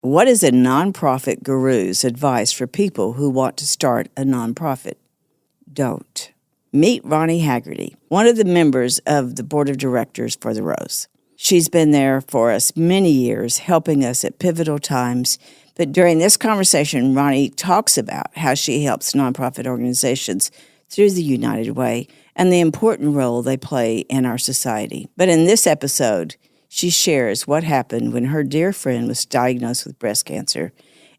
What is a nonprofit guru's advice for people who want to start a nonprofit? Don't. Meet Ronnie Haggerty, one of the members of the board of directors for the Rose. She's been there for us many years, helping us at pivotal times. But during this conversation, Ronnie talks about how she helps nonprofit organizations through the United Way and the important role they play in our society. But in this episode, she shares what happened when her dear friend was diagnosed with breast cancer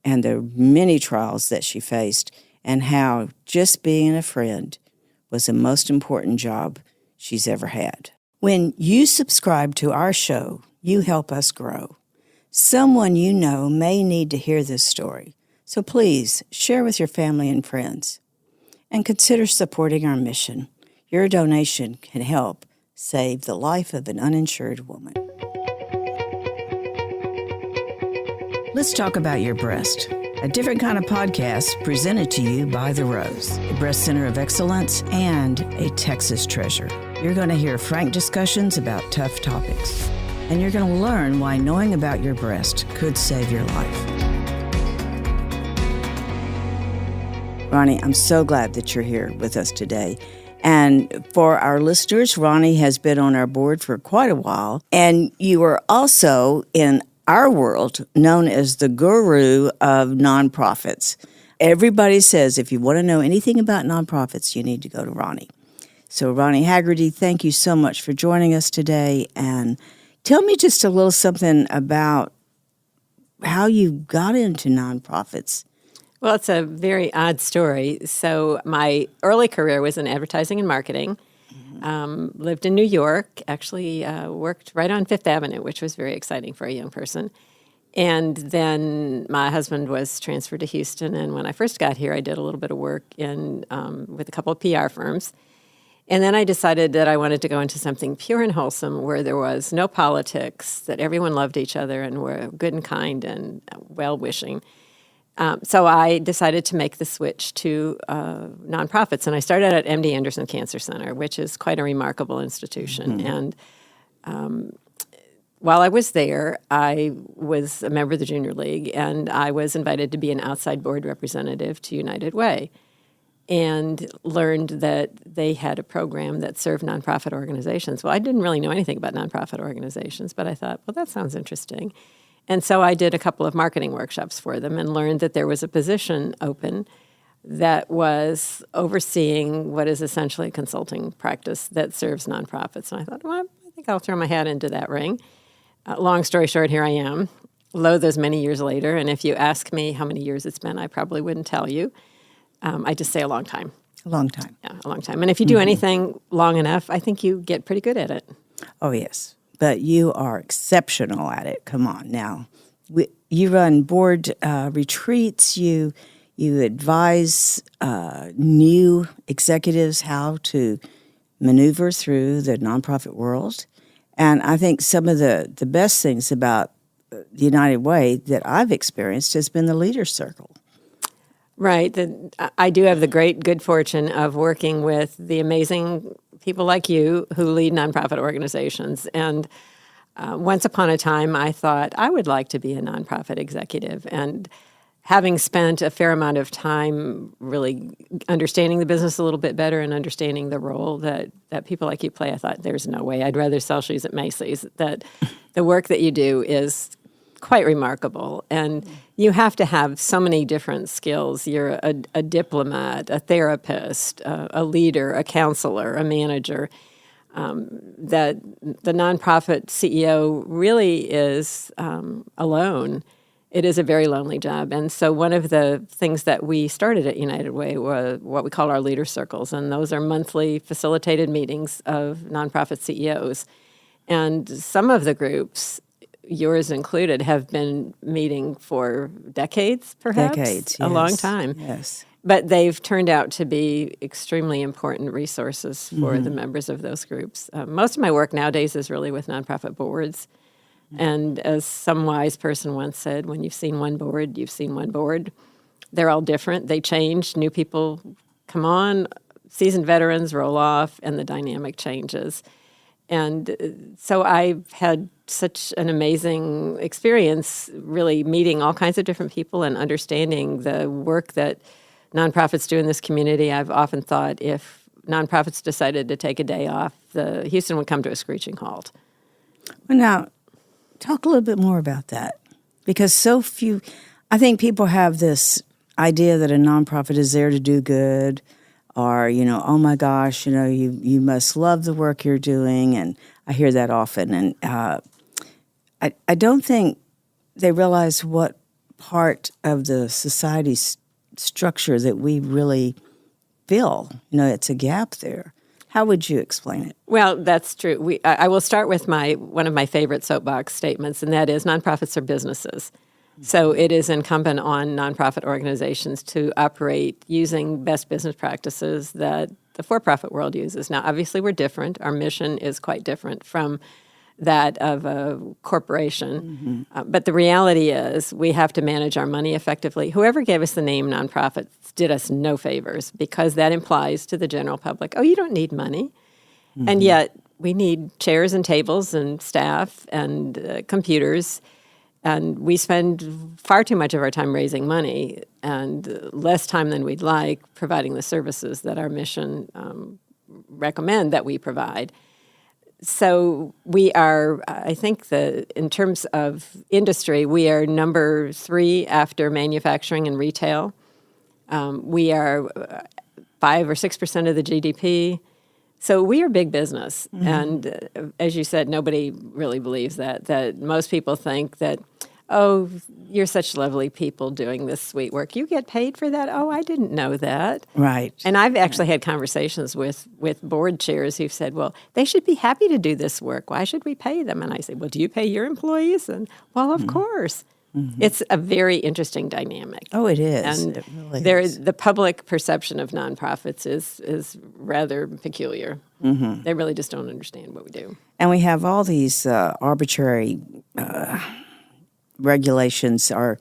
and the many trials that she faced, and how just being a friend was the most important job she's ever had. When you subscribe to our show, you help us grow. Someone you know may need to hear this story, so please share with your family and friends. And consider supporting our mission. Your donation can help save the life of an uninsured woman. Let's talk about your breast. A different kind of podcast presented to you by The Rose, a breast center of excellence and a Texas treasure. You're going to hear frank discussions about tough topics, and you're going to learn why knowing about your breast could save your life. Ronnie, I'm so glad that you're here with us today. And for our listeners, Ronnie has been on our board for quite a while, and you are also in our world known as the guru of nonprofits. Everybody says if you want to know anything about nonprofits, you need to go to Ronnie. So Ronnie Haggerty, thank you so much for joining us today. And tell me just a little something about how you got into nonprofits. Well, it's a very odd story. So my early career was in advertising and marketing. Lived in New York, actually worked right on Fifth Avenue, which was very exciting for a young person. And then my husband was transferred to Houston, and when I first got here, I did a little bit of work with a couple of PR firms. And then I decided that I wanted to go into something pure and wholesome where there was no politics, that everyone loved each other and were good and kind and well-wishing. So I decided to make the switch to nonprofits, and I started at MD Anderson Cancer Center, which is quite a remarkable institution. Mm-hmm. And while I was there, I was a member of the Junior League, and I was invited to be an outside board representative to United Way, and learned that they had a program that served nonprofit organizations. Well, I didn't really know anything about nonprofit organizations, but I thought, well, that sounds interesting. And so I did a couple of marketing workshops for them and learned that there was a position open that was overseeing what is essentially a consulting practice that serves nonprofits. And I thought, well, I think I'll throw my hat into that ring. Long story short, here I am, lo those many years later. And if you ask me how many years it's been, I probably wouldn't tell you. I just say a long time. A long time. Yeah, a long time. And if you do anything long enough, I think you get pretty good at it. Oh, yes. But you are exceptional at it. Come on now. You run board retreats. You advise new executives how to maneuver through the nonprofit world. And I think some of the best things about the United Way that I've experienced has been the Leaders Circle. Right. I do have the great good fortune of working with the amazing people like you who lead nonprofit organizations. And once upon a time, I thought I would like to be a nonprofit executive. And having spent a fair amount of time really understanding the business a little bit better and understanding the role that people like you play, I thought there's no way I'd rather sell shoes at Macy's. That the work that you do is quite remarkable. And you have to have so many different skills. You're a diplomat, a therapist, a leader, a counselor, a manager. That the nonprofit CEO really is alone. It is a very lonely job. And so one of the things that we started at United Way were what we call our leader circles. And those are monthly facilitated meetings of nonprofit CEOs. And some of the groups, yours included, have been meeting for decades, perhaps? Decades, yes. A long time. Yes. But they've turned out to be extremely important resources for the members of those groups. Most of my work nowadays is really with nonprofit boards. And as some wise person once said, when you've seen one board, you've seen one board. They're all different. They change. New people come on. Seasoned veterans roll off, and the dynamic changes. And so I've had such an amazing experience, really meeting all kinds of different people and understanding the work that nonprofits do in this community. I've often thought if nonprofits decided to take a day off, Houston would come to a screeching halt. Well, now, talk a little bit more about that, because so few, I think people have this idea that a nonprofit is there to do good, or, oh my gosh, you must love the work you're doing, and I hear that often. And I don't think they realize what part of the society's structure that we really fill. It's a gap there. How would you explain it? Well, that's true. I will start with one of my favorite soapbox statements, and that is nonprofits are businesses. So it is incumbent on nonprofit organizations to operate using best business practices that the for-profit world uses. Now, obviously, we're different. Our mission is quite different from that of a corporation. But the reality is we have to manage our money effectively. Whoever gave us the name nonprofits did us no favors, because that implies to the general public, oh, you don't need money. And yet we need chairs and tables and staff and computers. And we spend far too much of our time raising money and less time than we'd like providing the services that our mission recommend that we provide. So we are, I think in terms of industry, we are number 3 after manufacturing and retail. We are 5 or 6% of the GDP. So we are big business. And as you said, nobody really believes that most people think that, oh, you're such lovely people doing this sweet work. You get paid for that? Oh, I didn't know that. Right. And I've actually had conversations with board chairs who've said, well, they should be happy to do this work. Why should we pay them? And I say, well, do you pay your employees? And, well, of course. It's a very interesting dynamic. Oh, it is. And it really is. The public perception of nonprofits is rather peculiar. They really just don't understand what we do. And we have all these arbitrary regulations or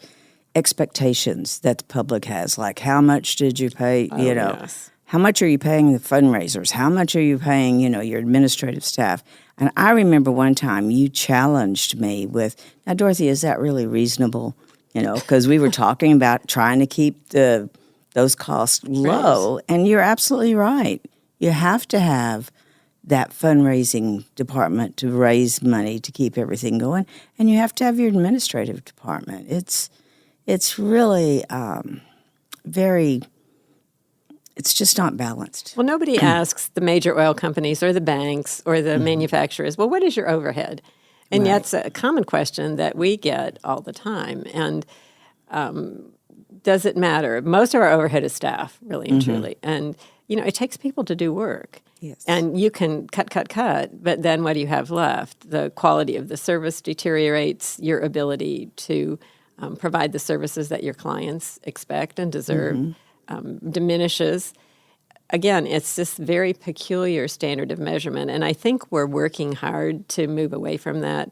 expectations that the public has, like how much did you pay, Yes. How much are you paying the fundraisers? How much are you paying, your administrative staff? And I remember one time you challenged me with, now, Dorothy, is that really reasonable? Because we were talking about trying to keep those costs low. And you're absolutely right. You have to have that fundraising department to raise money to keep everything going. And you have to have your administrative department. It's really it's just not balanced. Well, nobody asks the major oil companies or the banks or the manufacturers, well, what is your overhead? And yet it's a common question that we get all the time. And does it matter? Most of our overhead is staff, really and truly. And, it takes people to do work. Yes. And you can cut, but then what do you have left? The quality of the service deteriorates, your ability to provide the services that your clients expect and deserve diminishes. Again, it's this very peculiar standard of measurement, and I think we're working hard to move away from that.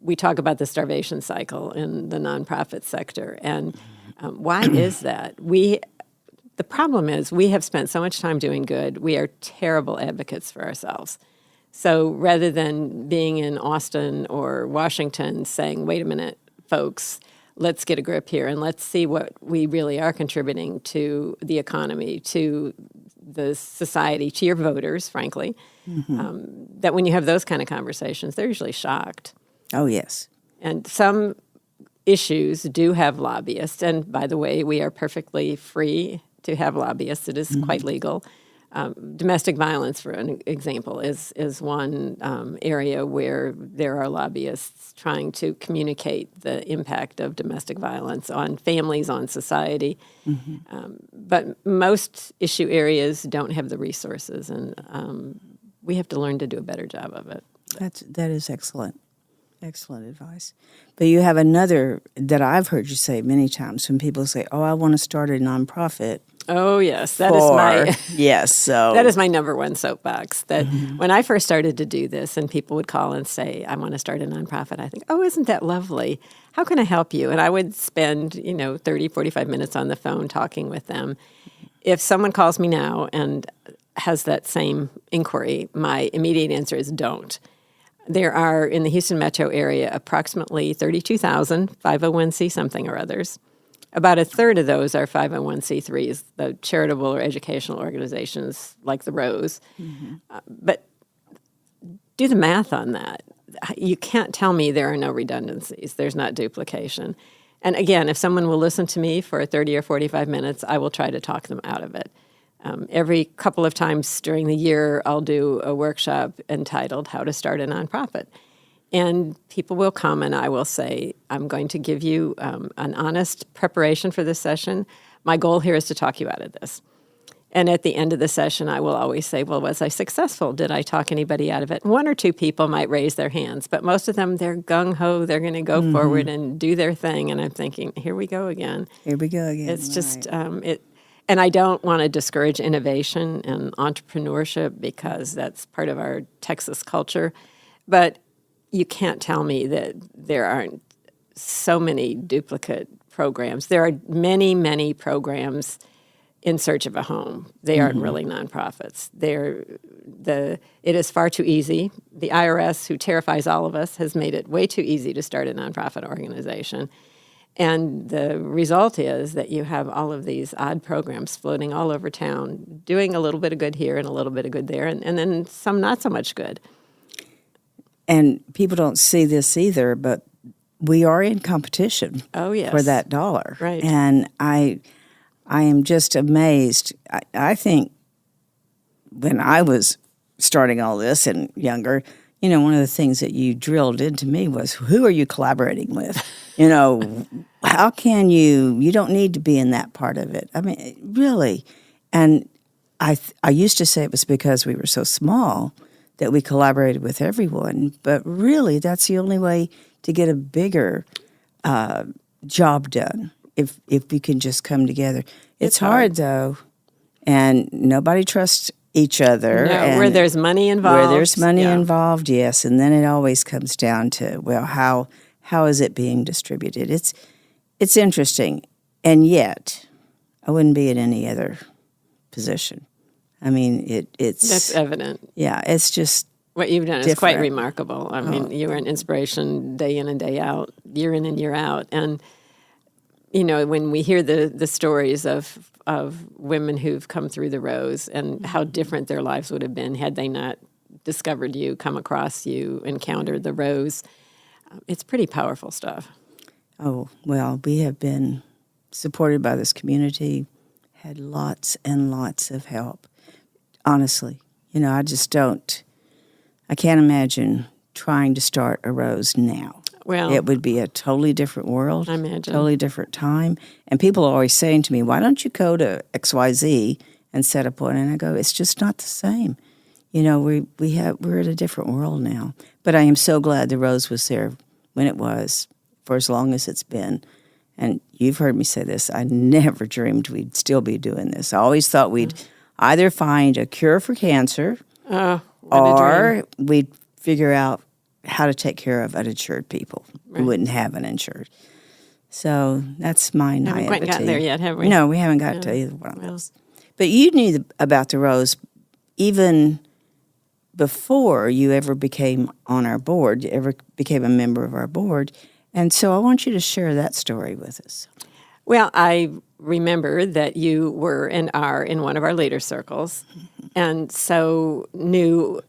We talk about the starvation cycle in the nonprofit sector, and why is that? The problem is we have spent so much time doing good, we are terrible advocates for ourselves. So rather than being in Austin or Washington saying, wait a minute, folks, let's get a grip here and let's see what we really are contributing to the economy, to the society, to your voters, frankly, that when you have those kind of conversations, they're usually shocked. Oh, yes. And some issues do have lobbyists. And by the way, we are perfectly free to have lobbyists. It is quite legal. Domestic violence, for an example, is one area where there are lobbyists trying to communicate the impact of domestic violence on families, on society. But most issue areas don't have the resources, and we have to learn to do a better job of it. That is excellent. Excellent advice. But you have another that I've heard you say many times when people say, oh, I want to start a nonprofit. Oh, yes. That is my number one soapbox. That when I first started to do this and people would call and say, I want to start a nonprofit, I think, oh, isn't that lovely? How can I help you? And I would spend, 30, 45 minutes on the phone talking with them. If someone calls me now and has that same inquiry, my immediate answer is don't. There are, in the Houston metro area, approximately 32,000 501c something or others. About a third of those are 501c3s, the charitable or educational organizations like the Rose. But do the math on that. You can't tell me there are no redundancies. There's not duplication. And again, if someone will listen to me for 30 or 45 minutes, I will try to talk them out of it. Every couple of times during the year, I'll do a workshop entitled How to Start a Nonprofit. And people will come and I will say, I'm going to give you an honest preparation for this session. My goal here is to talk you out of this. And at the end of the session, I will always say, well, was I successful? Did I talk anybody out of it? One or two people might raise their hands, but most of them, they're gung-ho. They're going to go forward and do their thing. And I'm thinking, here we go again. Here we go again. It's just, and I don't want to discourage innovation and entrepreneurship because that's part of our Texas culture. But you can't tell me that there aren't so many duplicate programs. There are many, many programs in search of a home. They aren't really nonprofits. It is far too easy. The IRS, who terrifies all of us, has made it way too easy to start a nonprofit organization. And the result is that you have all of these odd programs floating all over town, doing a little bit of good here and a little bit of good there, and then some not so much good. And people don't see this either, but we are in competition for that dollar. Right. And I am just amazed. I think when I was starting all this and younger, one of the things that you drilled into me was, who are you collaborating with? How can you don't need to be in that part of it. I mean, really. And I used to say it was because we were so small that we collaborated with everyone, but really that's the only way to get a bigger job done, if we can just come together. It's hard, though, and nobody trusts each other. No, and where there's money involved. Where there's money involved, yes, and then it always comes down to, well, how is it being distributed? It's interesting, and yet I wouldn't be in any other position. I mean, it's that's evident. Yeah, it's just what you've done different. is quite remarkable. I mean, you are an inspiration day in and day out, year in and year out. And when we hear the stories of women who've come through the Rose and how different their lives would have been had they not discovered you, come across you, encountered the Rose, it's pretty powerful stuff. Oh, well, we have been supported by this community, had lots and lots of help. Honestly, I can't imagine trying to start a Rose now. Well, it would be a totally different world, I imagine. Totally different time. And people are always saying to me, why don't you go to XYZ and set up one? And I go, it's just not the same. We're in a different world now. But I am so glad the Rose was there when it was, for as long as it's been. And you've heard me say this, I never dreamed we'd still be doing this. I always thought we'd either find a cure for cancer or we'd figure out how to take care of uninsured people who wouldn't have uninsured. So that's my naivety. Haven't quite gotten there yet, have we? No, we haven't got to either one of those. But you knew about the Rose even before you ever became on our board, ever became a member of our board. And so I want you to share that story with us. Well, I remember that you were and are in one of our leader circles, and so knew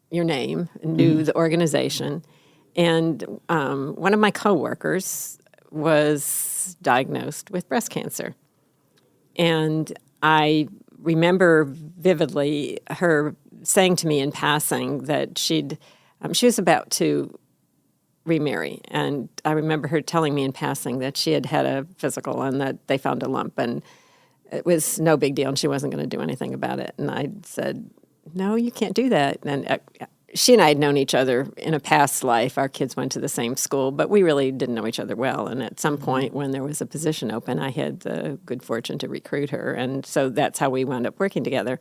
your name, knew the organization. And one of my coworkers was diagnosed with breast cancer. And I remember vividly her saying to me in passing that she was about to remarry. And I remember her telling me in passing that she had had a physical and that they found a lump and it was no big deal and she wasn't going to do anything about it. And I said, no, you can't do that. And she and I had known each other in a past life. Our kids went to the same school, but we really didn't know each other well. And at some point when there was a position open, I had the good fortune to recruit her. And so that's how we wound up working together.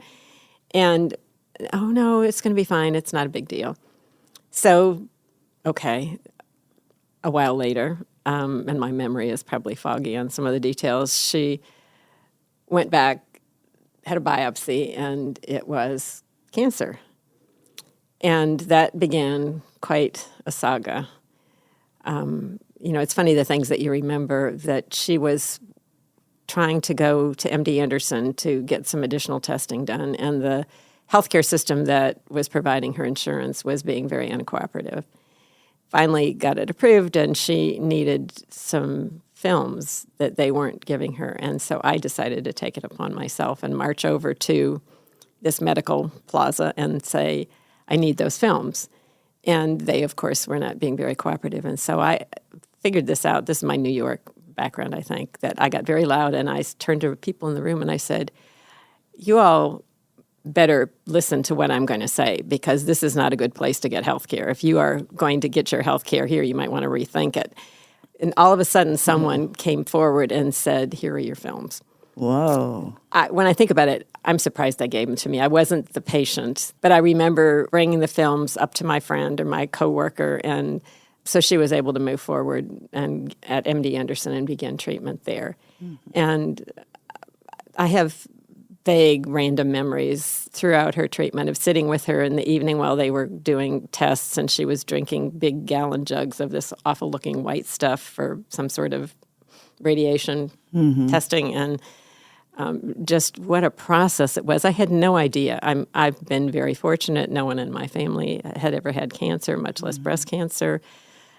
And, oh, no, it's going to be fine. It's not a big deal. So, okay. A while later, and my memory is probably foggy on some of the details, she went back, had a biopsy, and it was cancer. And that began quite a saga. It's funny the things that you remember, that she was trying to go to MD Anderson to get some additional testing done, and the healthcare system that was providing her insurance was being very uncooperative. Finally got it approved, and she needed some films that they weren't giving her. And so I decided to take it upon myself and march over to this medical plaza and say, I need those films. And they, of course, were not being very cooperative. And so I figured this out. This is my New York background, I think, that I got very loud, and I turned to people in the room and I said, you all better listen to what I'm going to say, because this is not a good place to get health care. If you are going to get your health care here, you might want to rethink it. And all of a sudden, someone came forward and said, here are your films. Whoa. When I think about it, I'm surprised they gave them to me. I wasn't the patient, but I remember bringing the films up to my friend or my coworker, and so she was able to move forward and at MD Anderson and begin treatment there. Mm-hmm. And I have vague, random memories throughout her treatment of sitting with her in the evening while they were doing tests, and she was drinking big gallon jugs of this awful-looking white stuff for some sort of radiation testing, and just what a process it was. I had no idea. I've been very fortunate. No one in my family had ever had cancer, much less breast cancer.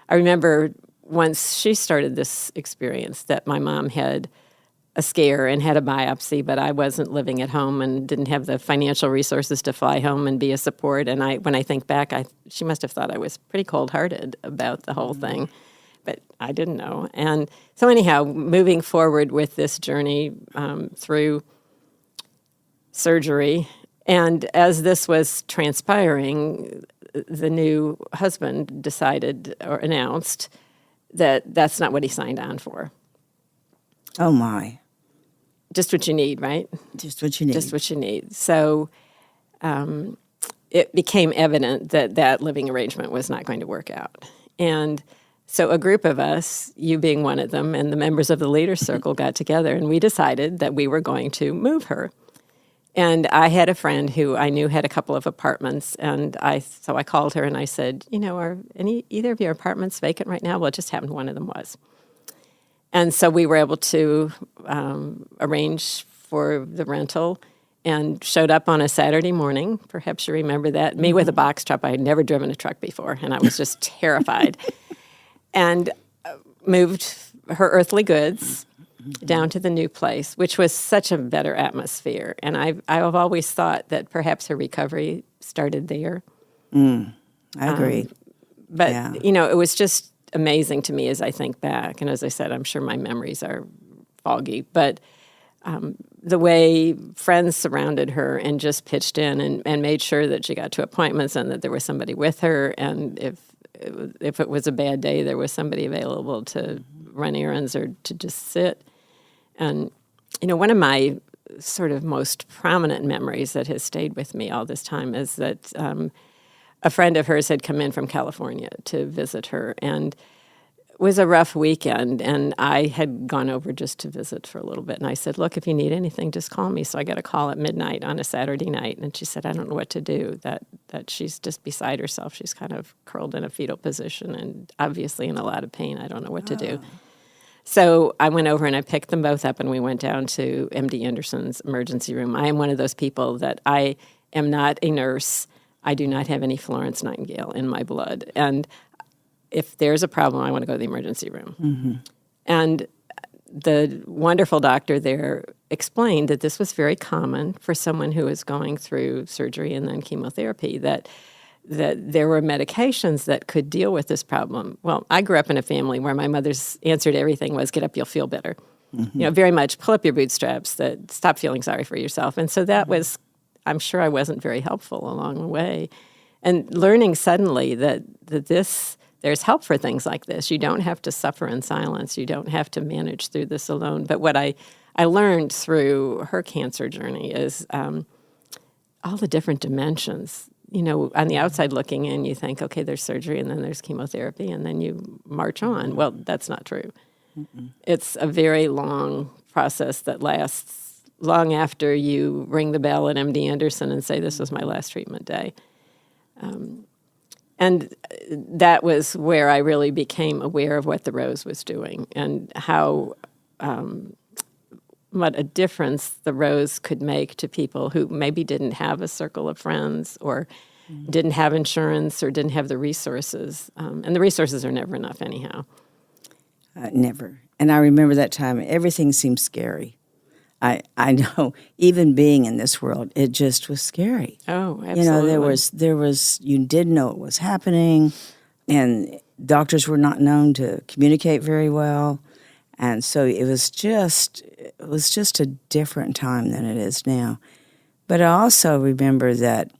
I remember once she started this experience that my mom had a scare and had a biopsy, but I wasn't living at home and didn't have the financial resources to fly home and be a support. And when I think back, she must have thought I was pretty cold-hearted about the whole thing, but I didn't know. And so anyhow, moving forward with this journey through surgery, and as this was transpiring, the new husband decided or announced that that's not what he signed on for. Oh, my. Just what you need, right? Just what you need. Just what you need. So it became evident that that living arrangement was not going to work out. And so a group of us, you being one of them, and the members of the Leaders Circle got together, and we decided that we were going to move her. And I had a friend who I knew had a couple of apartments, and so I called her and I said, are either of your apartments vacant right now? Well, it just happened one of them was. And so we were able to arrange for the rental and showed up on a Saturday morning. Perhaps you remember that. Me with a box truck. I had never driven a truck before, and I was just terrified. And moved her earthly goods down to the new place, which was such a better atmosphere. And I've always thought that perhaps her recovery started there. I agree. But, it was just amazing to me as I think back. And as I said, I'm sure my memories are foggy. But the way friends surrounded her and just pitched in and made sure that she got to appointments and that there was somebody with her. And if it was a bad day, there was somebody available to run errands or to just sit. And, one of my sort of most prominent memories that has stayed with me all this time is that a friend of hers had come in from California to visit her, and it was a rough weekend, and I had gone over just to visit for a little bit. And I said, look, if you need anything, just call me. So I got a call at midnight on a Saturday night, and she said, I don't know what to do, that she's just beside herself. She's kind of curled in a fetal position and obviously in a lot of pain. I don't know what to do. So I went over and I picked them both up, and we went down to MD Anderson's emergency room. I am one of those people that I am not a nurse. I do not have any Florence Nightingale in my blood. And if there's a problem, I want to go to the emergency room. And the wonderful doctor there explained that this was very common for someone who was going through surgery and then chemotherapy, that there were medications that could deal with this problem. Well, I grew up in a family where my mother's answer to everything was, get up, you'll feel better. Very much pull up your bootstraps, that stop feeling sorry for yourself. And so that was, I'm sure I wasn't very helpful along the way. And learning suddenly that there's help for things like this. You don't have to suffer in silence. You don't have to manage through this alone. But what I learned through her cancer journey is all the different dimensions. On the outside looking in, you think, okay, there's surgery, and then there's chemotherapy, and then you march on. Well, that's not true. It's a very long process that lasts long after you ring the bell at MD Anderson and say, this was my last treatment day. And that was where I really became aware of what the Rose was doing and how what a difference the Rose could make to people who maybe didn't have a circle of friends or didn't have insurance or didn't have the resources. And the resources are never enough anyhow. Never. And I remember that time, everything seemed scary. I know, even being in this world, it just was scary. Oh, absolutely. You know, there was you didn't know what was happening, and doctors were not known to communicate very well, and so it was just a different time than it is now. But I also remember that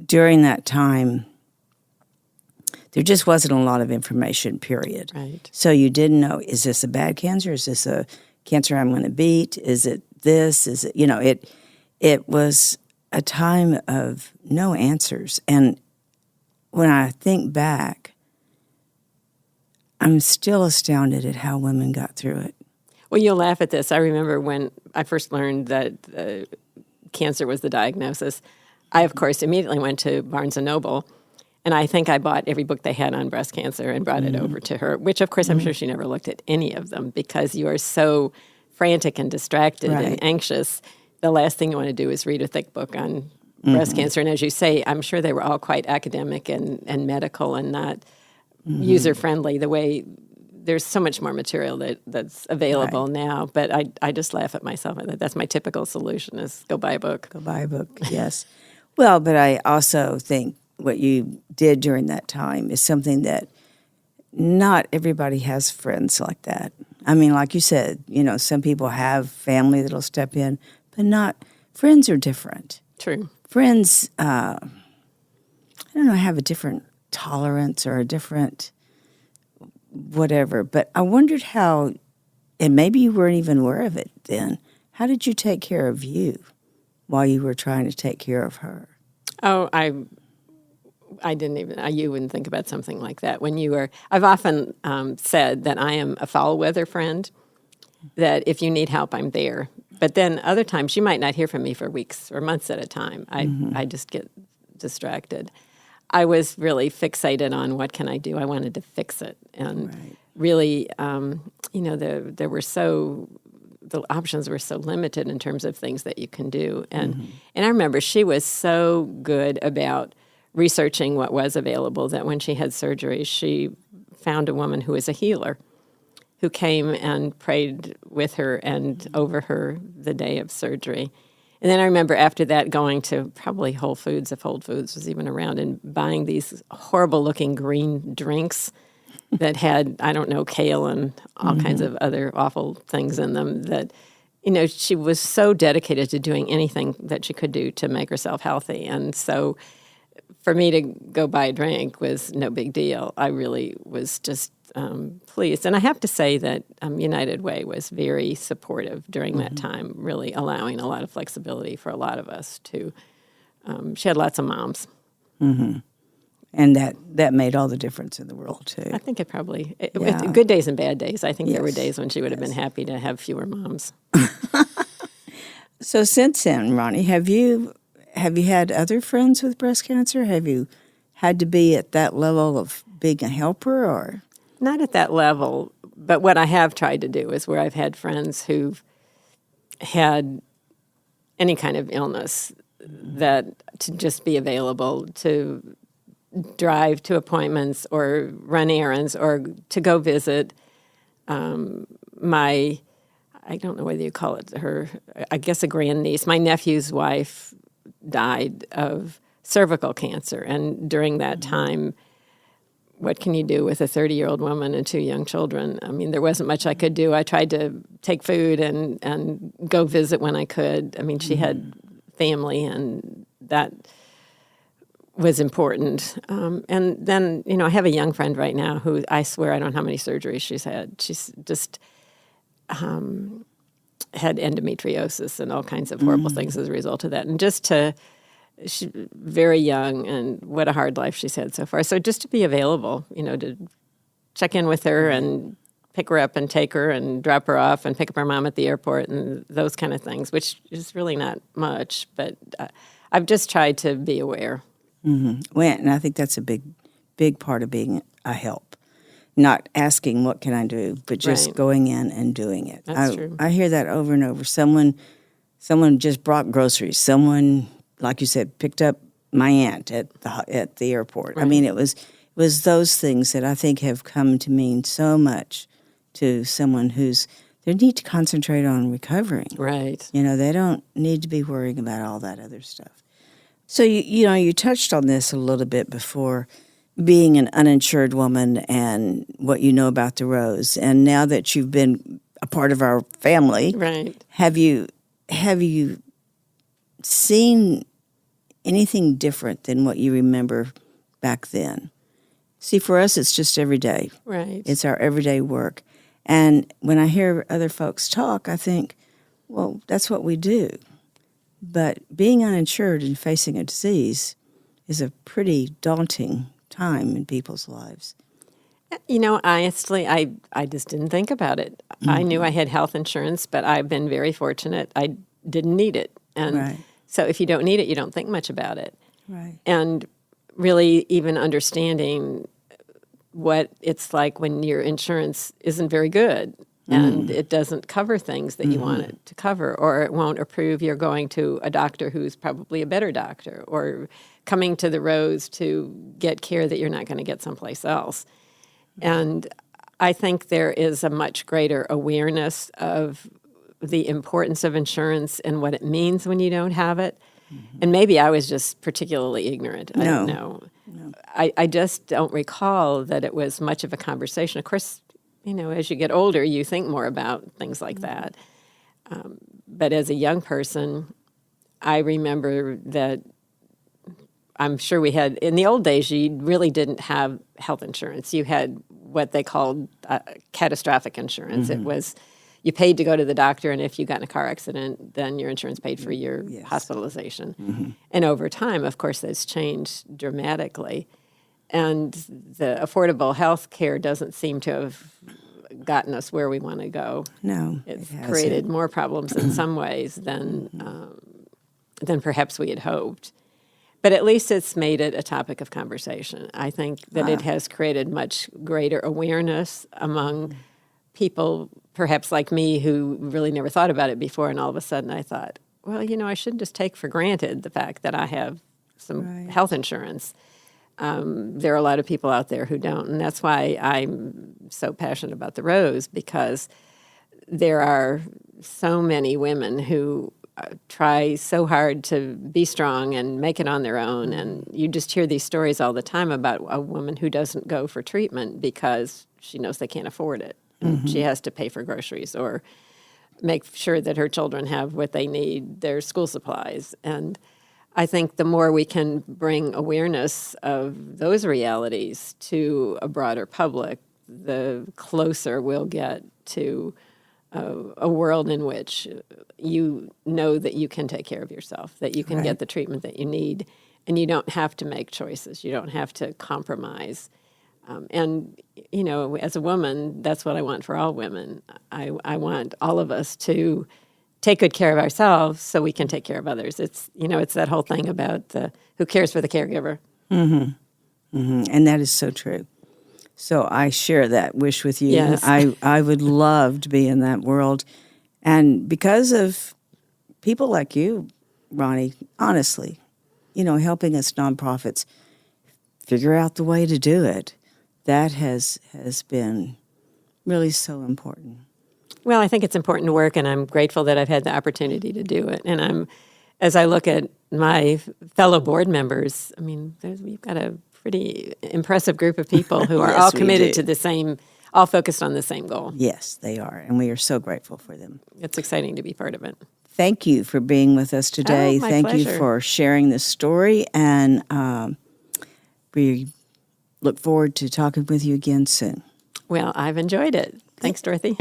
during that time, there just wasn't a lot of information, period. Right. So you didn't know, is this a bad cancer? Is this a cancer I'm going to beat? Is it this? Is it, it was a time of no answers. And when I think back, I'm still astounded at how women got through it. Well, you'll laugh at this. I remember when I first learned that cancer was the diagnosis, I, of course, immediately went to Barnes & Noble, and I think I bought every book they had on breast cancer and brought it over to her, which, of course, I'm sure she never looked at any of them because you are so frantic and distracted and anxious. The last thing you want to do is read a thick book on breast cancer. And as you say, I'm sure they were all quite academic and medical and not user-friendly the way there's so much more material that's available now. But I just laugh at myself. That's my typical solution is go buy a book. Go buy a book, yes. Well, but I also think what you did during that time is something that not everybody has friends like that. I mean, like you said, some people have family that'll step in, but not friends are different. True. Friends, I don't know, have a different tolerance or a different whatever. But I wondered how, and maybe you weren't even aware of it then, how did you take care of you while you were trying to take care of her? Oh, I didn't even, you wouldn't think about something like that. I've often said that I am a foul weather friend, that if you need help, I'm there. But then other times, you might not hear from me for weeks or months at a time. I just get distracted. I was really fixated on what can I do. I wanted to fix it. And really, there were the options were so limited in terms of things that you can do. And I remember she was so good about researching what was available that when she had surgery, she found a woman who was a healer who came and prayed with her and over her the day of surgery. And then I remember after that going to probably Whole Foods, if Whole Foods was even around, and buying these horrible-looking green drinks that had, I don't know, kale and all kinds of other awful things in them that, she was so dedicated to doing anything that she could do to make herself healthy. And so for me to go buy a drink was no big deal. I really was just pleased. And I have to say that United Way was very supportive during that time, really allowing a lot of flexibility for a lot of us to, she had lots of moms. And that made all the difference in the world, too. I think it probably, with good days and bad days, I think there were days when she would have been happy to have fewer moms. So since then, Ronnie, have you had other friends with breast cancer? Have you had to be at that level of being a helper, or? Not at that level, but what I have tried to do is where I've had friends who've had any kind of illness that to just be available to drive to appointments or run errands or to go visit I don't know whether you call it I guess a grandniece. My nephew's wife died of cervical cancer, and during that time, what can you do with a 30-year-old woman and 2 young children? I mean, there wasn't much I could do. I tried to take food and go visit when I could. I mean, she had family, and that was important. And then, I have a young friend right now who I swear I don't know how many surgeries she's had. She's just had endometriosis and all kinds of horrible things as a result of that. And she's very young, and what a hard life she's had so far. So just to be available, to check in with her and pick her up and take her and drop her off and pick up her mom at the airport and those kind of things, which is really not much. But I've just tried to be aware. Well, and I think that's a big part of being a help. Not asking what can I do, but just Right. going in and doing it. That's true. I hear that over and over. Someone just brought groceries. Someone, like you said, picked up my aunt at the airport. I Right. mean, it was those things that I think have come to mean so much to someone they need to concentrate on recovering. Right. They don't need to be worrying about all that other stuff. So you touched on this a little bit before, being an uninsured woman and what you know about the Rose. And now that you've been a part of our family, Right. have you seen anything different than what you remember back then? See, for us, it's just every day. Right. It's our everyday work. And when I hear other folks talk, I think, well, that's what we do. But being uninsured and facing a disease is a pretty daunting time in people's lives. Honestly, I just didn't think about it. I knew I had health insurance, but I've been very fortunate. I didn't need it. And Right. so if you don't need it, you don't think much about it. Right. And really even understanding what it's like when your insurance isn't very good and it doesn't cover things that you want it to cover, or it won't approve you're going to a doctor who's probably a better doctor, or coming to the Rose to get care that you're not going to get someplace else. And I think there is a much greater awareness of the importance of insurance and what it means when you don't have it. And maybe I was just particularly ignorant. I don't know. No. I just don't recall that it was much of a conversation. Of course, as you get older, you think more about things like that. But as a young person, I remember that I'm sure we had, in the old days, you really didn't have health insurance. You had what they called catastrophic insurance. It was, you paid to go to the doctor, and if you got in a car accident, then your insurance paid for your hospitalization. And over time, of course, that's changed dramatically. And the affordable health care doesn't seem to have gotten us where we want to go. No, It's it created hasn't. more problems in some ways than perhaps we had hoped. But at least it's made it a topic of conversation. I think that it has created much greater awareness among people, perhaps like me, who really never thought about it before, and all of a sudden I thought, well, I shouldn't just take for granted the fact that I have some health insurance. There are a lot of people out there who don't, and that's why I'm so passionate about the Rose, because there are so many women who try so hard to be strong and make it on their own, and you just hear these stories all the time about a woman who doesn't go for treatment because she knows they can't afford it. She has to pay for groceries or make sure that her children have what they need, their school supplies. And I think the more we can bring awareness of those realities to a broader public, the closer we'll get to a world in which you know that you can take care of yourself, that you can get the treatment that you need, and you don't have to make choices. You don't have to compromise. And, as a woman, that's what I want for all women. I want all of us to take good care of ourselves so we can take care of others. It's that whole thing about who cares for the caregiver. And that is so true. So I share that wish with you. Yes. I would love to be in that world. And because of people like you, Ronnie, honestly, helping us nonprofits figure out the way to do it, that has been really so important. Well, I think it's important to work, and I'm grateful that I've had the opportunity to do it. And as I look at my fellow board members, we've got a pretty impressive group of people who are Yes, all we committed do. to the same, all focused on the same goal. Yes, they are, and we are so grateful for them. It's exciting to be part of it. Thank you for being with us today. my Thank you pleasure. for sharing this story, and we look forward to talking with you again soon. Well, I've enjoyed it. Thanks, Dorothy.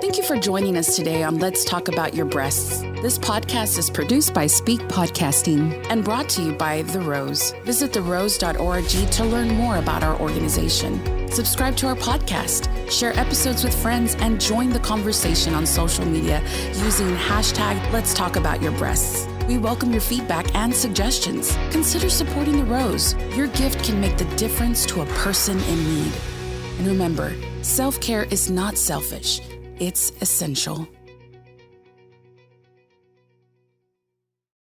Thank you for joining us today on Let's Talk About Your Breasts. This podcast is produced by Speak Podcasting and brought to you by The Rose. Visit therose.org to learn more about our organization. Subscribe to our podcast, share episodes with friends, and join the conversation on social media using hashtag Let's Talk About Your Breasts. We welcome your feedback and suggestions. Consider supporting the Rose. Your gift can make the difference to a person in need. And remember, self-care is not selfish, it's essential.